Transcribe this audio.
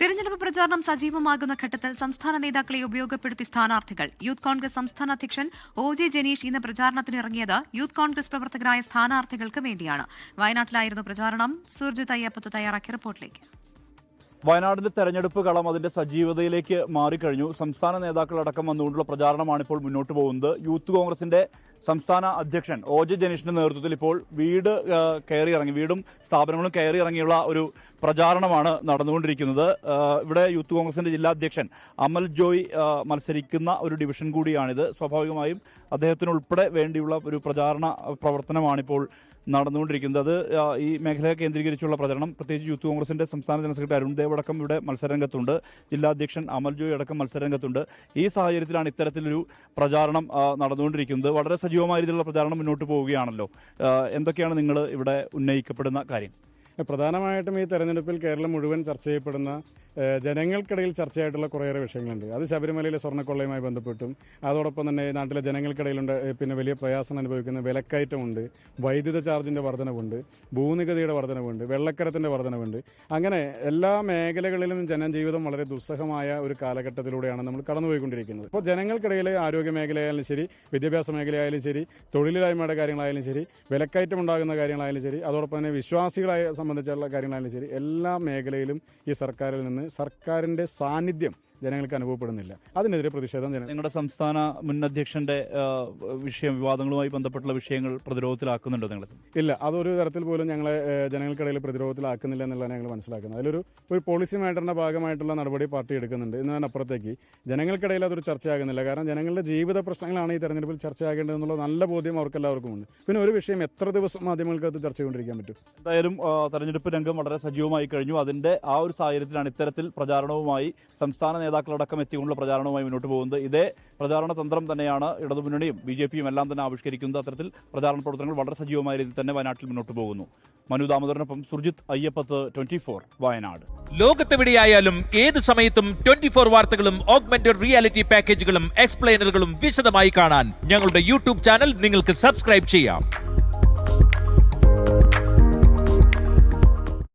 തിരഞ്ഞെടുപ്പ് പ്രചാരണം സജീവമാകുന്ന ഘട്ടത്തിൽ സംസ്ഥാന നേതാക്കളെ ഉപയോഗപ്പെടുത്തി സ്ഥാനാർത്ഥികൾ. യൂത്ത് കോൺഗ്രസ് സംസ്ഥാന അധ്യക്ഷൻ ഒ.ജെ. ജനീഷ് ഇന്ന് പ്രചാരണത്തിനിറങ്ങിയത് യൂത്ത് കോൺഗ്രസ് പ്രവർത്തകരായ സ്ഥാനാർത്ഥികൾക്ക് വേണ്ടിയാണ്. വയനാട്ടിലായിരുന്നു പ്രചാരണം. സുർജിത് അയ്യപ്പത്ത് തയ്യാറാക്കിയ റിപ്പോർട്ടിലേക്ക്. വയനാടിന്റെ തെരഞ്ഞെടുപ്പ് കളം അതിന്റെ സജീവതയിലേക്ക് മാറിക്കഴിഞ്ഞു. സംസ്ഥാന നേതാക്കളടക്കം വന്നുകൊണ്ടുള്ള പ്രചാരണമാണ് ഇപ്പോൾ മുന്നോട്ട് പോകുന്നത്. യൂത്ത് കോൺഗ്രസിന്റെ സംസ്ഥാന അധ്യക്ഷൻ ഒ.ജെ. ജനീഷിന്റെ നേതൃത്വത്തിൽ ഇപ്പോൾ വീടും സ്ഥാപനങ്ങളും കയറി ഇറങ്ങിയുള്ള ഒരു പ്രചാരണമാണ് നടന്നുകൊണ്ടിരിക്കുന്നത്. ഇവിടെ യൂത്ത് കോൺഗ്രസിന്റെ ജില്ലാ അധ്യക്ഷൻ അമൽ ജോയ് മത്സരിക്കുന്ന ഒരു ഡിവിഷൻ കൂടിയാണിത്. സ്വാഭാവികമായും അദ്ദേഹത്തിനുൾപ്പെടെ വേണ്ടിയുള്ള ഒരു പ്രചാരണ പ്രവർത്തനമാണിപ്പോൾ നടന്നുകൊണ്ടിരിക്കുന്നത്. അത് ഈ മേഖലയെ കേന്ദ്രീകരിച്ചുള്ള പ്രചരണം, പ്രത്യേകിച്ച് യൂത്ത് കോൺഗ്രസിന്റെ സംസ്ഥാന ജനറൽ സെക്രട്ടറി അരുൺ ദേവ് അടക്കം ഇവിടെ മത്സരരംഗത്തുണ്ട്. ജില്ലാ അധ്യക്ഷൻ അമൽ ജോയ് അടക്കം മത്സരരംഗത്തുണ്ട്. ഈ സാഹചര്യത്തിലാണ് ഇത്തരത്തിലൊരു പ്രചാരണം നടന്നുകൊണ്ടിരിക്കുന്നത്. വളരെ സജീവമായ രീതിയിലുള്ള പ്രചാരണം മുന്നോട്ട് പോവുകയാണല്ലോ. എന്തൊക്കെയാണ് നിങ്ങൾ ഇവിടെ ഉന്നയിക്കപ്പെടുന്ന കാര്യം? പ്രധാനമായിട്ടും ഈ തെരഞ്ഞെടുപ്പിൽ കേരളം മുഴുവൻ ചർച്ച ചെയ്യപ്പെടുന്ന ജനങ്ങൾക്കിടയിൽ ചർച്ചയായിട്ടുള്ള കുറേയേറെ വിഷയങ്ങളുണ്ട്. അത് ശബരിമലയിലെ സ്വർണ്ണക്കൊള്ളയുമായി ബന്ധപ്പെട്ടും അതോടൊപ്പം തന്നെ നാട്ടിലെ ജനങ്ങൾക്കിടയിലുണ്ട് വലിയ പ്രയാസം അനുഭവിക്കുന്ന വിലക്കയറ്റമുണ്ട്, വൈദ്യുത ചാർജിൻ്റെ വർധനവുണ്ട്, ഭൂനികുതിയുടെ വർധനവുണ്ട്, വെള്ളക്കരത്തിൻ്റെ വർധനവുണ്ട്. അങ്ങനെ എല്ലാ മേഖലകളിലും ജനജീവിതം വളരെ ദുസ്സഹമായ ഒരു കാലഘട്ടത്തിലൂടെയാണ് നമ്മൾ കടന്നുപോയിക്കൊണ്ടിരിക്കുന്നത്. അപ്പോൾ ജനങ്ങൾക്കിടയിൽ ആരോഗ്യ മേഖലയായാലും ശരി, വിദ്യാഭ്യാസ മേഖലയായാലും ശരി, തൊഴിലില്ലായ്മയുടെ കാര്യങ്ങളായാലും ശരി, വിലക്കയറ്റം ഉണ്ടാകുന്ന കാര്യങ്ങളായാലും ശരി, അതോടൊപ്പം തന്നെ വിശ്വാസികളെ സംബന്ധിച്ചുള്ള കാര്യങ്ങളായാലും ശരി, എല്ലാ മേഖലയിലും ഈ സർക്കാരിൽ നിന്ന് സർക്കാരിന്റെ സാന്നിധ്യം ജനങ്ങൾക്ക് അനുഭവപ്പെടുന്നില്ല. അതിനെതിരെ പ്രതിഷേധം നിങ്ങളുടെ സംസ്ഥാന മുൻ അധ്യക്ഷന്റെ വിവാദങ്ങളുമായി ബന്ധപ്പെട്ടുള്ള വിഷയങ്ങൾ പ്രതിരോധത്തിലാക്കുന്നുണ്ടോ നിങ്ങൾ? ഇല്ല, അതൊരു തരത്തിൽ പോലും ഞങ്ങളെ ജനങ്ങൾക്കിടയിൽ പ്രതിരോധത്തിലാക്കുന്നില്ല എന്നുള്ളതാണ് ഞങ്ങൾ മനസ്സിലാക്കുന്നത്. അതിലൊരു പോളിസി മാറ്ററിന്റെ ഭാഗമായിട്ടുള്ള നടപടി പാർട്ടി എടുക്കുന്നുണ്ട്. എന്നതിനപ്പുറത്തേക്ക് ജനങ്ങൾക്കിടയിൽ അതൊരു ചർച്ചയാകുന്നില്ല. കാരണം ജനങ്ങളുടെ ജീവിത പ്രശ്നങ്ങളാണ് ഈ തെരഞ്ഞെടുപ്പിൽ ചർച്ചയാകേണ്ടതെന്നുള്ള നല്ല ബോധ്യം അവർക്കെല്ലാവർക്കും ഉണ്ട്. പിന്നെ ഒരു വിഷയം എത്ര ദിവസം മാധ്യമങ്ങൾക്ക് അത് ചർച്ച ചെയ്തുകൊണ്ടിരിക്കാൻ പറ്റും? എന്തായാലും തെരഞ്ഞെടുപ്പ് രംഗം വളരെ സജീവമായി കഴിഞ്ഞു. അതിന്റെ ആ ഒരു സാഹചര്യത്തിലാണ് ഇത്തരത്തിൽ പ്രചാരണവുമായി സംസ്ഥാന നേതാക്കളടക്കം എത്തിക്കൊണ്ടുള്ള പ്രചാരണവുമായി മുന്നോട്ട് പോകുന്നത്. ഇതേ പ്രചാരണ തന്ത്രം തന്നെയാണ് ഇടതുമുന്നണിയും ബി.ജെ.പിയും എല്ലാം തന്നെ ആവിഷ്കരിക്കുന്നത്. അത്തരത്തിൽ പ്രചാരണ പ്രവർത്തനങ്ങൾ വളരെ സജീവമായ രീതിയിൽ തന്നെ വയനാട്ടിൽ മുന്നോട്ട് പോകുന്നു. മനു ദാമോദരനൊപ്പം സുർജിത് അയ്യപ്പത്ത്, 24 വയനാട്. ലോകത്തെവിടെയായാലും ഏത് സമയത്തും 24 വാർത്തകളും ഓഗ്മെന്റഡ് റിയാലിറ്റി പാക്കേജുകളും എക്സ്പ്ലെയിനറുകളും വിശദമായി കാണാൻ ഞങ്ങളുടെ യൂട്യൂബ് ചാനൽ നിങ്ങൾക്ക് സബ്സ്ക്രൈബ് ചെയ്യാം.